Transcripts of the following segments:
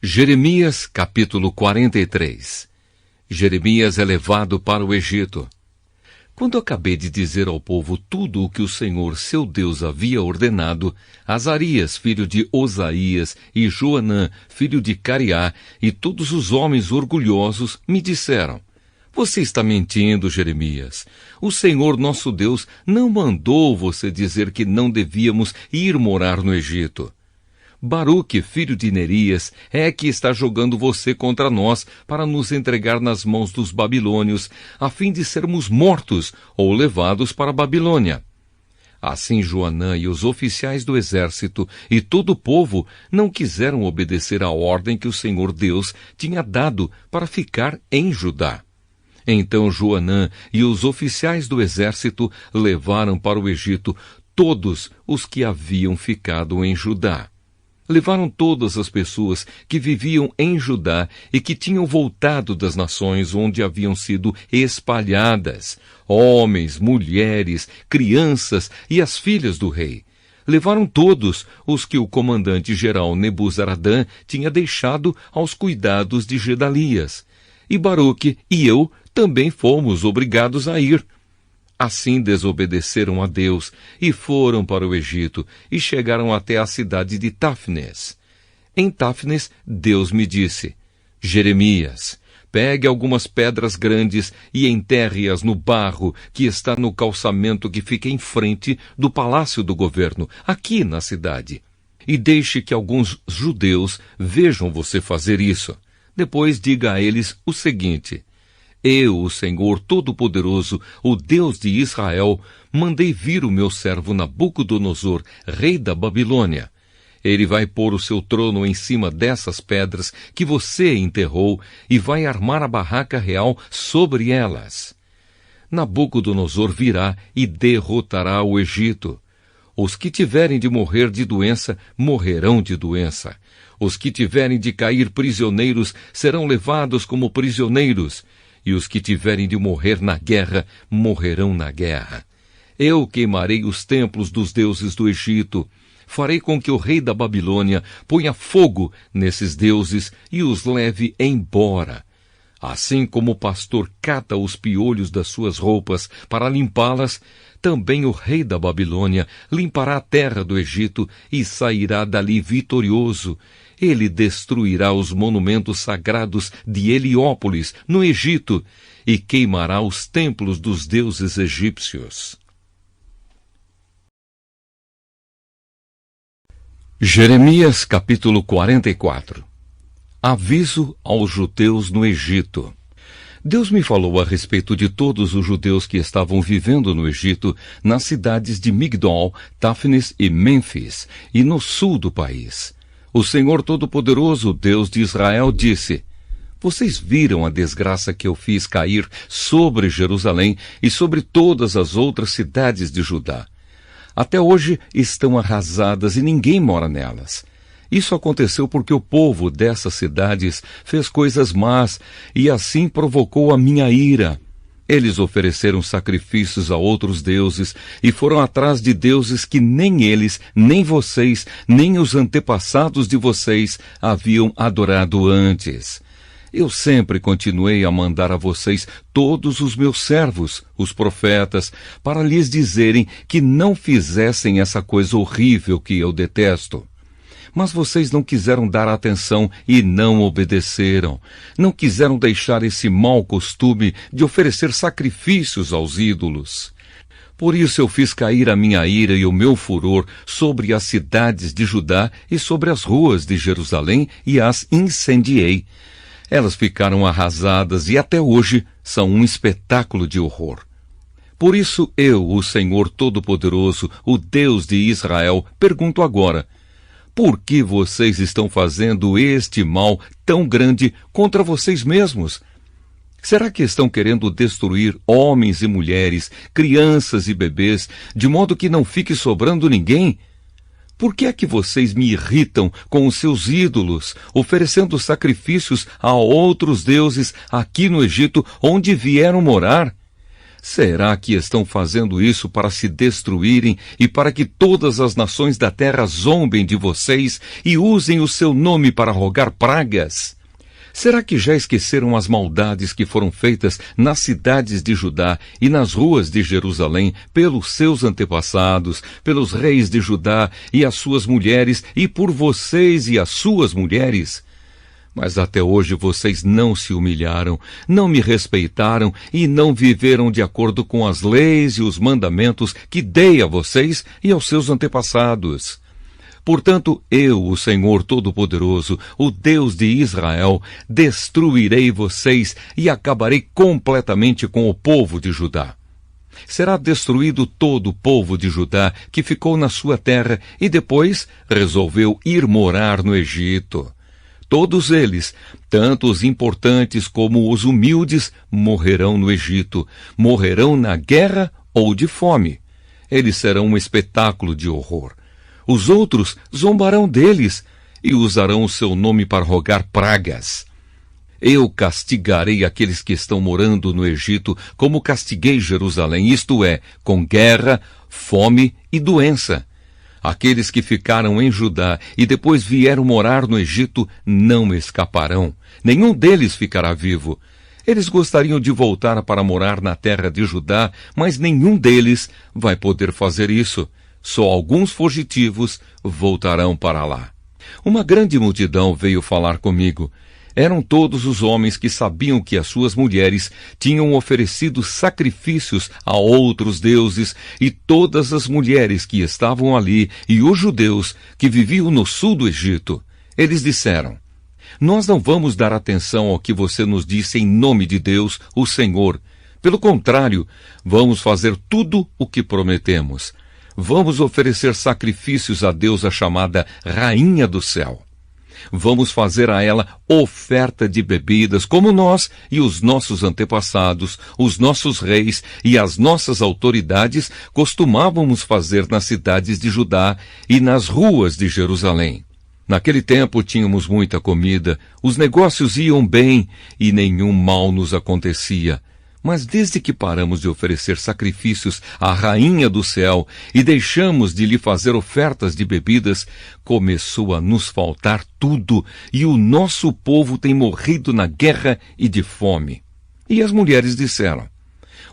Jeremias, capítulo 43. Jeremias é levado para o Egito. Quando acabei de dizer ao povo tudo o que o Senhor, seu Deus, havia ordenado, Azarias, filho de Osaías, e Joanã, filho de Cariá, e todos os homens orgulhosos, me disseram: Você está mentindo, Jeremias. O Senhor, nosso Deus, não mandou você dizer que não devíamos ir morar no Egito. Baruque, filho de Nerias, é que está jogando você contra nós para nos entregar nas mãos dos babilônios, a fim de sermos mortos ou levados para a Babilônia. Assim Joanã e os oficiais do exército e todo o povo não quiseram obedecer à ordem que o Senhor Deus tinha dado para ficar em Judá. Então Joanã e os oficiais do exército levaram para o Egito todos os que haviam ficado em Judá. Levaram todas as pessoas que viviam em Judá e que tinham voltado das nações onde haviam sido espalhadas, homens, mulheres, crianças e as filhas do rei. Levaram todos os que o comandante-geral Nebuzaradã tinha deixado aos cuidados de Gedalias. E Baruque e eu também fomos obrigados a ir. Assim desobedeceram a Deus e foram para o Egito e chegaram até a cidade de Táfnis. Em Táfnis, Deus me disse: Jeremias, pegue algumas pedras grandes e enterre-as no barro que está no calçamento que fica em frente do palácio do governo, aqui na cidade. E deixe que alguns judeus vejam você fazer isso. Depois diga a eles o seguinte: Eu, o Senhor Todo-Poderoso, o Deus de Israel, mandei vir o meu servo Nabucodonosor, rei da Babilônia. Ele vai pôr o seu trono em cima dessas pedras que você enterrou e vai armar a barraca real sobre elas. Nabucodonosor virá e derrotará o Egito. Os que tiverem de morrer de doença, morrerão de doença. Os que tiverem de cair prisioneiros, serão levados como prisioneiros. E os que tiverem de morrer na guerra, morrerão na guerra. Eu queimarei os templos dos deuses do Egito. Farei com que o rei da Babilônia ponha fogo nesses deuses e os leve embora. Assim como o pastor cata os piolhos das suas roupas para limpá-las, também o rei da Babilônia limpará a terra do Egito e sairá dali vitorioso. Ele destruirá os monumentos sagrados de Heliópolis, no Egito, e queimará os templos dos deuses egípcios. Jeremias, capítulo 44. Aviso aos judeus no Egito. Deus me falou a respeito de todos os judeus que estavam vivendo no Egito, nas cidades de Migdol, Táfnis e Mênfis, e no sul do país. O Senhor Todo-Poderoso, Deus de Israel, disse: Vocês viram a desgraça que eu fiz cair sobre Jerusalém e sobre todas as outras cidades de Judá. Até hoje estão arrasadas e ninguém mora nelas. Isso aconteceu porque o povo dessas cidades fez coisas más e assim provocou a minha ira. Eles ofereceram sacrifícios a outros deuses e foram atrás de deuses que nem eles, nem vocês, nem os antepassados de vocês haviam adorado antes. Eu sempre continuei a mandar a vocês todos os meus servos, os profetas, para lhes dizerem que não fizessem essa coisa horrível que eu detesto. Mas vocês não quiseram dar atenção e não obedeceram. Não quiseram deixar esse mau costume de oferecer sacrifícios aos ídolos. Por isso eu fiz cair a minha ira e o meu furor sobre as cidades de Judá e sobre as ruas de Jerusalém e as incendiei. Elas ficaram arrasadas e até hoje são um espetáculo de horror. Por isso eu, o Senhor Todo-Poderoso, o Deus de Israel, pergunto agora: Por que vocês estão fazendo este mal tão grande contra vocês mesmos? Será que estão querendo destruir homens e mulheres, crianças e bebês, de modo que não fique sobrando ninguém? Por que é que vocês me irritam com os seus ídolos, oferecendo sacrifícios a outros deuses aqui no Egito, onde vieram morar? Será que estão fazendo isso para se destruírem e para que todas as nações da terra zombem de vocês e usem o seu nome para rogar pragas? Será que já esqueceram as maldades que foram feitas nas cidades de Judá e nas ruas de Jerusalém pelos seus antepassados, pelos reis de Judá e as suas mulheres, e por vocês e as suas mulheres? Mas até hoje vocês não se humilharam, não me respeitaram e não viveram de acordo com as leis e os mandamentos que dei a vocês e aos seus antepassados. Portanto, eu, o Senhor Todo-Poderoso, o Deus de Israel, destruirei vocês e acabarei completamente com o povo de Judá. Será destruído todo o povo de Judá que ficou na sua terra e depois resolveu ir morar no Egito. Todos eles, tanto os importantes como os humildes, morrerão no Egito, morrerão na guerra ou de fome. Eles serão um espetáculo de horror. Os outros zombarão deles e usarão o seu nome para rogar pragas. Eu castigarei aqueles que estão morando no Egito como castiguei Jerusalém, isto é, com guerra, fome e doença. Aqueles que ficaram em Judá e depois vieram morar no Egito não escaparão. Nenhum deles ficará vivo. Eles gostariam de voltar para morar na terra de Judá, mas nenhum deles vai poder fazer isso. Só alguns fugitivos voltarão para lá. Uma grande multidão veio falar comigo. Eram todos os homens que sabiam que as suas mulheres tinham oferecido sacrifícios a outros deuses, e todas as mulheres que estavam ali e os judeus que viviam no sul do Egito. Eles disseram: nós não vamos dar atenção ao que você nos disse em nome de Deus, o Senhor. Pelo contrário, vamos fazer tudo o que prometemos. Vamos oferecer sacrifícios à deusa chamada Rainha do Céu. Vamos fazer a ela oferta de bebidas, como nós e os nossos antepassados, os nossos reis e as nossas autoridades costumávamos fazer nas cidades de Judá e nas ruas de Jerusalém. Naquele tempo tínhamos muita comida, os negócios iam bem e nenhum mal nos acontecia. Mas desde que paramos de oferecer sacrifícios à Rainha do Céu e deixamos de lhe fazer ofertas de bebidas, começou a nos faltar tudo e o nosso povo tem morrido na guerra e de fome. E as mulheres disseram: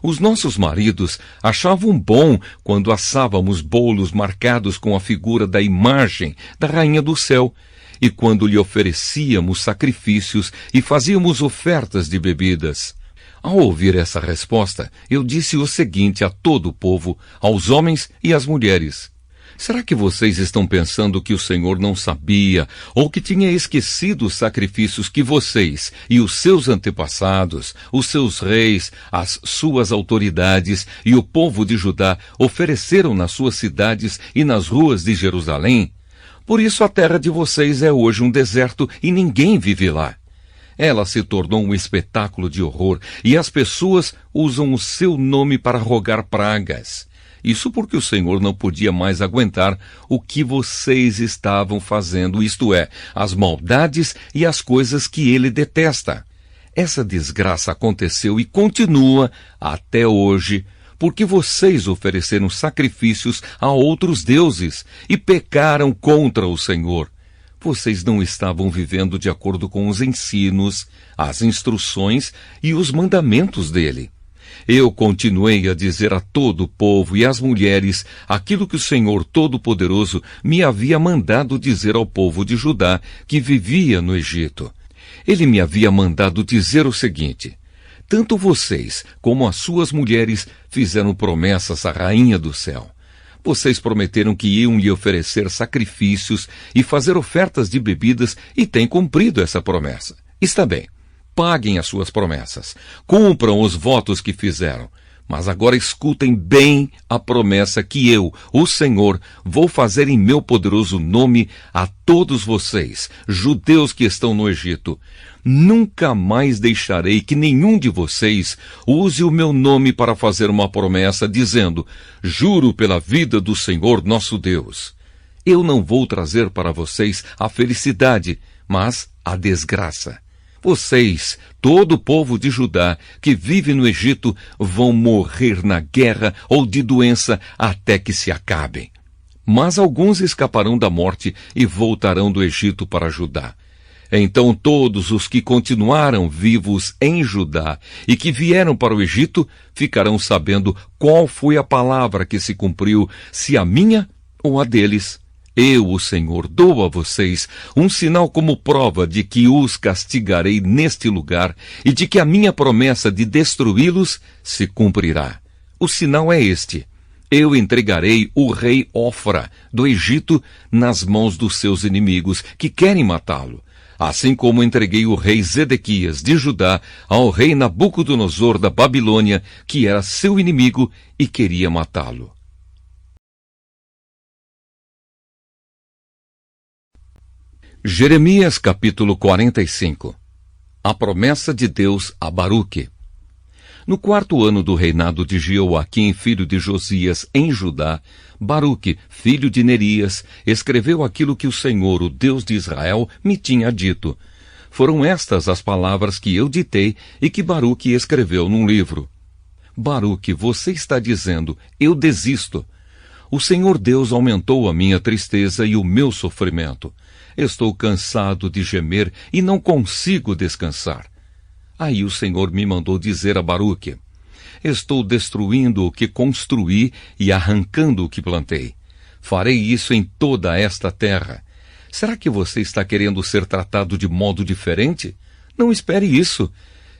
os nossos maridos achavam bom quando assávamos bolos marcados com a figura da imagem da Rainha do Céu, e quando lhe oferecíamos sacrifícios e fazíamos ofertas de bebidas. Ao ouvir essa resposta, eu disse o seguinte a todo o povo, aos homens e às mulheres: será que vocês estão pensando que o Senhor não sabia ou que tinha esquecido os sacrifícios que vocês e os seus antepassados, os seus reis, as suas autoridades e o povo de Judá ofereceram nas suas cidades e nas ruas de Jerusalém? Por isso a terra de vocês é hoje um deserto e ninguém vive lá. Ela se tornou um espetáculo de horror e as pessoas usam o seu nome para rogar pragas. Isso porque o Senhor não podia mais aguentar o que vocês estavam fazendo, isto é, as maldades e as coisas que ele detesta. Essa desgraça aconteceu e continua até hoje, porque vocês ofereceram sacrifícios a outros deuses e pecaram contra o Senhor. Vocês não estavam vivendo de acordo com os ensinos, as instruções e os mandamentos dele. Eu continuei a dizer a todo o povo e às mulheres aquilo que o Senhor Todo-Poderoso me havia mandado dizer ao povo de Judá que vivia no Egito. Ele me havia mandado dizer o seguinte: tanto vocês como as suas mulheres fizeram promessas à Rainha do Céu. Vocês prometeram que iam lhe oferecer sacrifícios e fazer ofertas de bebidas e têm cumprido essa promessa. Está bem, paguem as suas promessas, cumpram os votos que fizeram. Mas agora escutem bem a promessa que eu, o Senhor, vou fazer em meu poderoso nome a todos vocês, judeus que estão no Egito. Nunca mais deixarei que nenhum de vocês use o meu nome para fazer uma promessa, dizendo: juro pela vida do Senhor nosso Deus. Eu não vou trazer para vocês a felicidade, mas a desgraça. Vocês, todo o povo de Judá que vive no Egito, vão morrer na guerra ou de doença até que se acabem. Mas alguns escaparão da morte e voltarão do Egito para Judá. Então todos os que continuaram vivos em Judá e que vieram para o Egito ficarão sabendo qual foi a palavra que se cumpriu, se a minha ou a deles. Eu, o Senhor, dou a vocês um sinal como prova de que os castigarei neste lugar e de que a minha promessa de destruí-los se cumprirá. O sinal é este: eu entregarei o rei Ofra do Egito nas mãos dos seus inimigos que querem matá-lo, assim como entreguei o rei Zedequias de Judá ao rei Nabucodonosor da Babilônia, que era seu inimigo e queria matá-lo. Jeremias capítulo 45. A promessa de Deus a Baruque. No 4º ano do reinado de Jeoaquim, filho de Josias, em Judá, Baruque, filho de Nerias, escreveu aquilo que o Senhor, o Deus de Israel, me tinha dito. Foram estas as palavras que eu ditei e que Baruque escreveu num livro. Baruque, você está dizendo, eu desisto. O Senhor Deus aumentou a minha tristeza e o meu sofrimento. Estou cansado de gemer e não consigo descansar. Aí o Senhor me mandou dizer a Baruque: estou destruindo o que construí e arrancando o que plantei. Farei isso em toda esta terra. Será que você está querendo ser tratado de modo diferente? Não espere isso.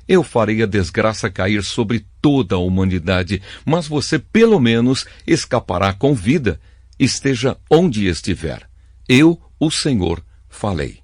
Eu farei a desgraça cair sobre toda a humanidade, mas você pelo menos escapará com vida, esteja onde estiver. Eu, o Senhor, falei.